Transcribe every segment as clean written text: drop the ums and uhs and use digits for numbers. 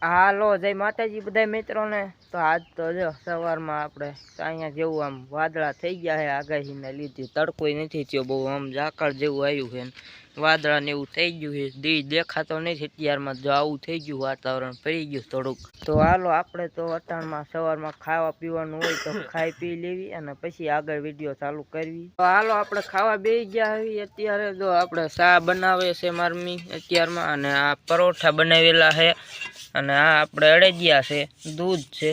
હાલો જય માતાજી બધા મિત્રોને। તો આજ તો જો સવારમાં આપણે અહીંયા જેવું આમ વાદળા થઈ ગયા છે આગાહીને લીધે તડકોય નથી થયો બહુ આમ ઝાકળ જેવું આવ્યું છે વાદળા ને એવું થઈ ગયું છે દી દેખાતો નથી અત્યારમાં જો આવું થઈ ગયું વાતાવરણ પડી ગયું થોડુંક। તો હાલો આપણે તો અટાણમાં સવારમાં ખાવા પીવાનું હોય તો ખાઈ પી લેવી અને પછી આગળ વિડીયો ચાલુ કરવી। તો હાલો આપણે ખાવા બેસી ગયા આવી અત્યારે જો આપણે ચા બનાવે છે મારમી અત્યારમાં અને આ પરોઠા બનાવેલા છે અને આ આપણે અડદિયા છે दूध છે।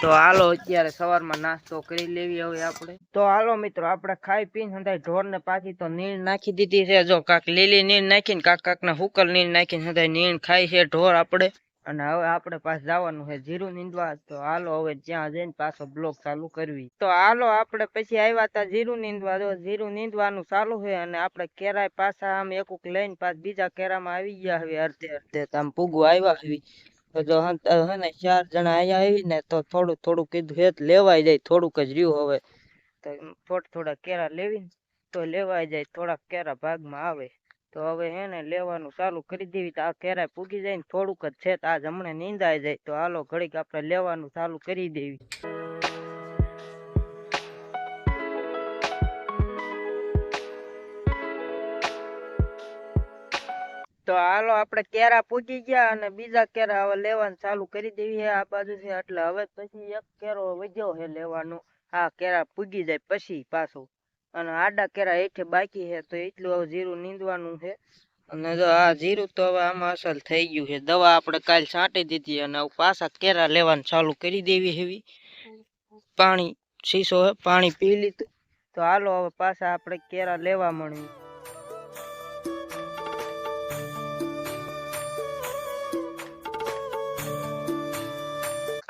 તો હાલો અત્યારે સવારમાં નાસ્તો કરી લેવી હવે આપણે। તો હાલો મિત્રો આપણે ખાઈ પીને હંધાય ઢોરને પાછી તો નીણ નાખી દીધી છે જો કાક લીલી નીણ નાખીને કાકને હુકલ નીણ નાખીને હંધાય નીણ ખાઈ છે ઢોર આપણે। અને હવે આપણે પાછું જવાનું છે જીરું નીંદવા। તો હાલો હવે ત્યાં જઈને પાછો બ્લોગ ચાલુ કરવી। તો હાલો આપણે પછી આવ્યા હતા જીરું નીંદવા જો જીરું નીંદવાનું ચાલુ છે અને આપણે કેરાય પાછા આમ એક લઈને પાછા બીજા કેરામાં આવી ગયા હવે અડધે અડધે આમ પૂગવા આવ્યા છે। તો જો હે ને 4 જણા આયા આવી ને તો થોડું થોડું કીધું હેત લેવાઈ જાય થોડુંક જ રહ્યું હવે તો થોડા કેરા લેવી તો લેવાઈ જાય થોડાક કેરા ભાગમાં આવે। તો હવે હે ને લેવાનું ચાલુ કરી દેવી તો આ કેરા પૂગી જાય ને થોડુંક જ છે આજ હમણે નીંદાઈ જાય। તો હાલો ઘડીક આપણે લેવાનું ચાલુ કરી દેવી। તો હાલો આપણે કેરા પૂગી ગયા અને બીજા કેરા હવે લેવાનું ચાલુ કરી દેવી છે આ બાજુ છે એટલે હવે પછી એક કેરો વધ્યો છે લેવાનો આ કેરા પૂગી જાય પછી પાછું અને આડા કેરા હેઠે બાકી છે તો એટલું હવે જીરું નીંદવાનું છે। અને જો આ જીરું તો હવે આમાં અસલ થઈ ગયું છે દવા આપણે કાલ છાંટી દીધી અને પાછા કેરા લેવાનું ચાલુ કરી દેવી હેવી। પાણી શીશો હે પાણી પી લીધું તો હાલો હવે પાછા આપણે કેરા લેવા મળ્યું।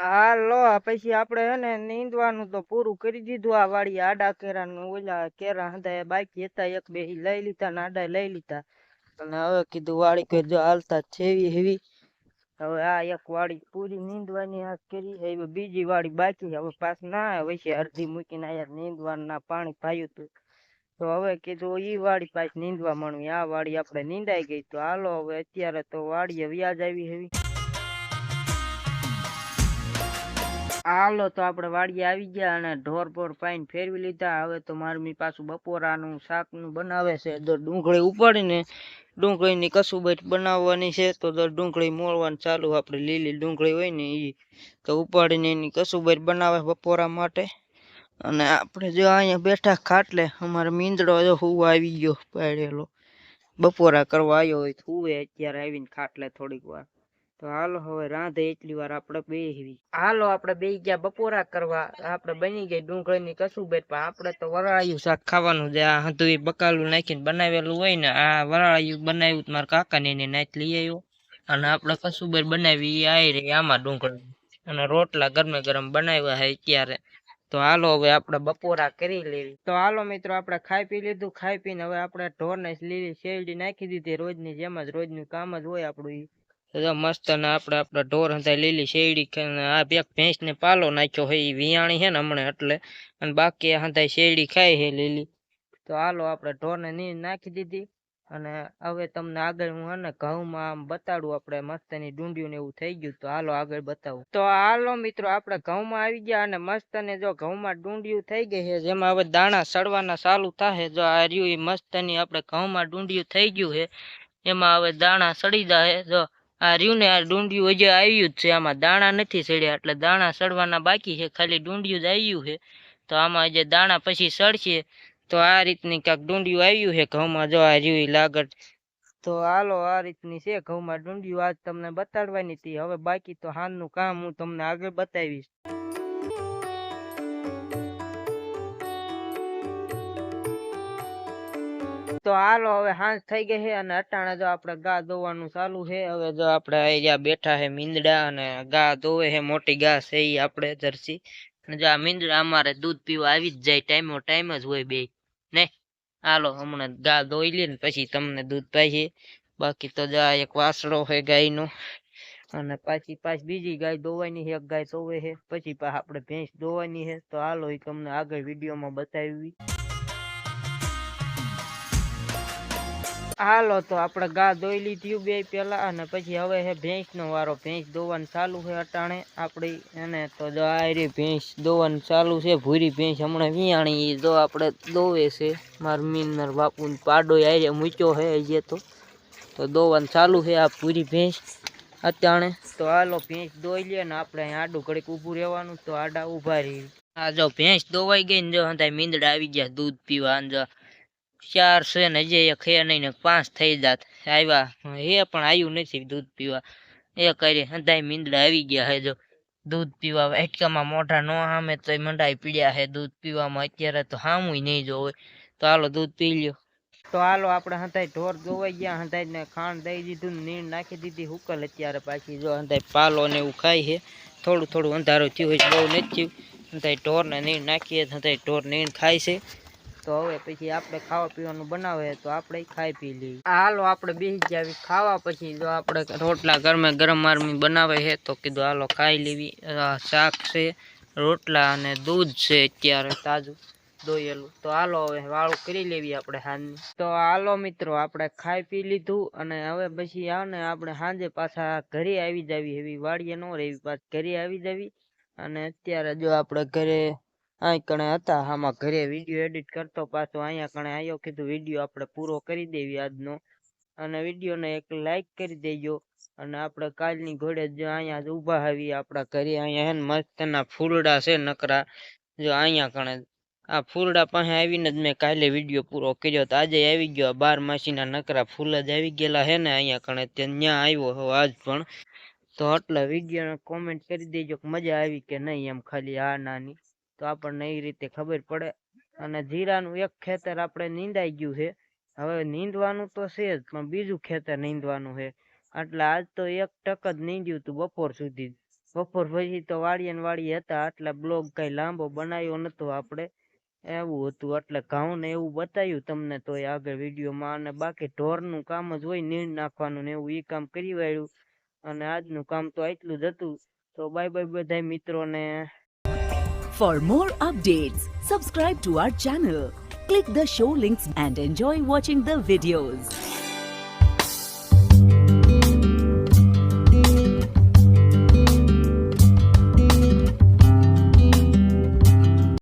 હાલો પછી આપણે હે ને નીંદવાનું તો પૂરું કરી દીધું આ વાડી આડા કેરાનું ઓલા કેરા હતા બાકી હતા એક બે લઈ લીધા ને આડા લઈ લીધા અને હવે કીધું વાડી કે જો હાલતા છેવી હેવી હવે આ એક વાડી પૂરી નીંદવાની આ કરી હવે બીજી વાડી બાકી હવે પાછ ના આવે છે અડધી મૂકીને આયા નીંદવાનું ના પાણી પાયું તું તો હવે કીધું ઈ વાડી પાછી નીંદવા મળવી આ વાડી આપણે નીંદાઈ ગઈ। તો હાલો હવે અત્યારે તો વાડીએ વ્યાજ આવી હેવી। હાલો તો આપણે વાડીએ આવી ગયા અને ઢોર બોર પાઈને ફેરવી લીધા। હવે તો મારમી પાછું બપોરાનું શાકનું બનાવે છે તો ડુંગળી ઉપાડીને ડુંગળીની કસુબટ બનાવવાની છે તો ડુંગળી મોળવાનું ચાલુ આપણે લીલી ડુંગળી હોય ને એ તો ઉપાડીને એની કસુબટ બનાવે બપોરા માટે। અને આપણે જો અહીંયા બેઠા ખાટલે અમારે મીંદડો જો હુવા આવી ગયો પાડેલો બપોરા કરવા આવ્યો હોય હુવે અત્યારે આવીને ખાટલે થોડીક વાર। તો હાલો હવે રાંધે એટલી વાર આપણે બેહવી। હાલો આપણે બેહી ગયા બપોરા કરવા આપણે બની ગઈ ડુંગળીની કસુબેટ પણ આપણે તો વરાળિયું શાક ખાવાનું છે આ હતું એ બકાલું નાખીને બનાવેલું હોય ને આ વરાળિયું બનાવ્યું મારા કાકાને એને નાચ લઈ આવ્યો અને આપણે કસુબેટ બનાવી એ આવી રહી આમાં ડુંગળી અને રોટલા ગરમે ગરમ બનાવ્યા છે અત્યારે। તો હાલો હવે આપણે બપોરા કરી લેવી। તો હાલો મિત્રો આપણે ખાઈ પી લીધું ખાઈ પીને હવે આપણે ઢોરને લીલી શેરડી નાખી દીધી રોજની જેમ જ રોજનું કામ જ હોય આપણું મસ્ત ને આપણે ઢોર હતા લીલી શેરડી આ બે ભેંસ ને પાલો નાખ્યો છે એ વિયાણી છે ને હમણાં એટલે અને બાકી હતા શેરડી ખાય છે લીલી। તો હાલો આપણે ઢોરને નીંદ નાખી દીધી અને હવે તમને આગળ હું હે ને ઘઉંમાં આમ બતાડું આપણે મસ્તની ડુંડિયું ને એવું થઈ ગયું તો હાલો આગળ બતાવું। તો હાલો મિત્રો આપણે ઘઉંમાં આવી ગયા અને મસ્ત ને જો ઘઉંમાં ડુંડિયું થઈ ગઈ છે જેમાં હવે દાણા સડવાના ચાલુ થાય જો આ રહ્યું એ મસ્તની આપણે ઘઉંમાં ડુંડિયું થઈ ગયું છે એમાં હવે દાણા સડી જાય જો આ રહ્યું ને આ ડુંડિયું હજી આવ્યું જ છે આમાં દાણા નથી સડ્યા એટલે દાણા સડવાના બાકી છે ખાલી ડુંડિયું જ આવ્યું છે। તો આમાં જે દાણા પછી સડશે તો આ રીતની કાંક ડુંડિયું આવ્યું છે ઘઉંમાં જો આ રહ્યું લાગત। તો હાલો આ રીતની છે ઘઉંમાં ડુંડિયું આજ તમને બતાડવાની હતી હવે બાકી તો હાલનું કામ હું તમને આગળ બતાવીશ। તો હાલો હવે હાંજ થઈ ગઈ છે અને અટાણે જો આપણે ગા દોવાનું ચાલુ છે હવે જો આપણે અહીંયા બેઠા છે મીંદડા અને ગા દોવે છે મોટી ગા છે એ આપણે જર્સી અને જો આ મીંદડા અમારે દૂધ પીવા આવી જ જાય ટાઈમ જ હોય બે ને હાલો હમણાં ગા દોઈ લે ને પછી તમને દૂધ પાઈએ બાકી તો જો એક વાસળો છે ગાયનો અને પાછી બીજી ગાય દોવાની છે એક ગાય દોવે છે પછી આપણે ભેંસ દોવાની છે તો હાલો એ તમને આગળ વિડીયોમાં બતાવી। હાલો તો આપણે ગા દોઈ લીધી બે પેલા, અને પછી હવે હે ભેંસનો વારો. ભેંસ દોવાનું ચાલુ છે અટાણે આપણી એને. તો જો આ રહી ભેંસ દોવાનું ચાલુ છે. ભૂરી ભેંસ હમણાં વિયાણી જો આપણે દોવે છે. માર મીન માર બાપુ પાડો આરે મૂક્યો છે હજી તો દોવાનું ચાલુ છે આ પૂરી ભેંસ અટાણે. તો હાલો ભેંસ દોઈ લે ને આપણે અહીં આડું ઘડીક ઊભું રહેવાનું. તો આડા ઊભા રહી. આ જો ભેંસ દોવાઈ ગઈ ને જો હંધાય મીંદડા આવી ગયા દૂધ પીવા. અને જો 4 છે ને હજી એક હે નહીં ને 5 થઈ જાત આવ્યા હે, પણ આવ્યું નથી દૂધ પીવા. એ કરી હંધાય મીંદડા આવી ગયા હે જો દૂધ પીવા. એટકામાં મોઢા નો સામે તો મંડાઈ પીડ્યા હે દૂધ પીવામાં. અત્યારે તો સામું નહીં જોવે. તો હાલો દૂધ પી લ્યો. તો હાલો આપણે હંધાય ઢોર દોવાઈ ગયા. હંધાય ને ખાંડ દઈ દીધું ને નીણ નાખી દીધી હુકલ. અત્યારે પાછી જો હંધાય પાલો ને એવું ખાય છે. થોડું થોડું અંધારું થયું હોય, બહુ નથી થયું. હંધાય ઢોરને નીણ નાખીએ હંધાય ઢોર નીણ ખાય છે. તો હવે પછી આપણે ખાવા પીવાનું બનાવે તો આપણે ખાઈ પી લઈએ. હાલો આપણે બેસી ગયા ખાવા. પછી જો આપણે રોટલા ગરમ આરમી બનાવે છે તો કીધું હાલો ખાઈ લેવી. શાક છે, રોટલા અને દૂધ છે અત્યારે તાજું દોયેલું. તો હાલો હવે વાળું કરી લેવી આપણે સાંજની. તો હાલો મિત્રો આપણે ખાઈ પી લીધું, અને હવે પછી આવે ને આપણે સાંજે પાછા ઘરે આવી જાવી. એવી વાડીએ ન રહેવી, પાછા ઘરે આવી જાવી. અને અત્યારે જો આપણે ઘરે અહીં કણે હતા આમાં ઘરે વિડીયો એડિટ કરતો પાછો અહીંયા કણે આવ્યો. કીધું વિડીયો આપણે પૂરો કરી દેવી આજનો, અને વિડીયોને એક લાઈક કરી દેજો. અને આપણે કાલની ઘોડે જો અહીંયા જ ઊભા આવી આપણા ઘરે. અહીંયા હે ને મસ્તના ફૂલડા છે નકરા. જો અહીંયા કણે આ ફૂલડા પાસે આવીને જ મેં કાલે વિડીયો પૂરો કર્યો. તો આજે આવી ગયો 12 નકરા ફૂલ જ આવી ગયેલા હે ને અહીંયા કણે. ત્યાં આવ્યો હો આજ પણ. તો એટલે વિડીયોને કોમેન્ટ કરી દેજો કે મજા આવી કે નહીં, એમ ખાલી આ નાની. તો આપણને એ રીતે ખબર પડે. અને જીરાનું એક ખેતર આપણે નીંદાઈ ગયું છે. હવે નીંદવાનું તો છે જ, પણ બીજું ખેતર નીંદવાનું છે. એટલે આજ તો 1 ટક જ નીંદ્યું હતું બપોર સુધી. બપોર પછી તો વાડીએ હતા. એટલે બ્લોગ કઈ લાંબો બનાવ્યો નતો આપણે, એવું હતું. એટલે ઘઉં ને એવું બતાવ્યું તમને તો આગળ વિડીયોમાં. અને બાકી ઢોરનું કામ જ હોય, નીણ નાખવાનું ને એવું, એ કામ કરી વાળ્યું. અને આજનું કામ તો એટલું જ હતું. તો બાય બાય બધા મિત્રોને. For more updates, subscribe to our channel, click the show links and enjoy watching the videos.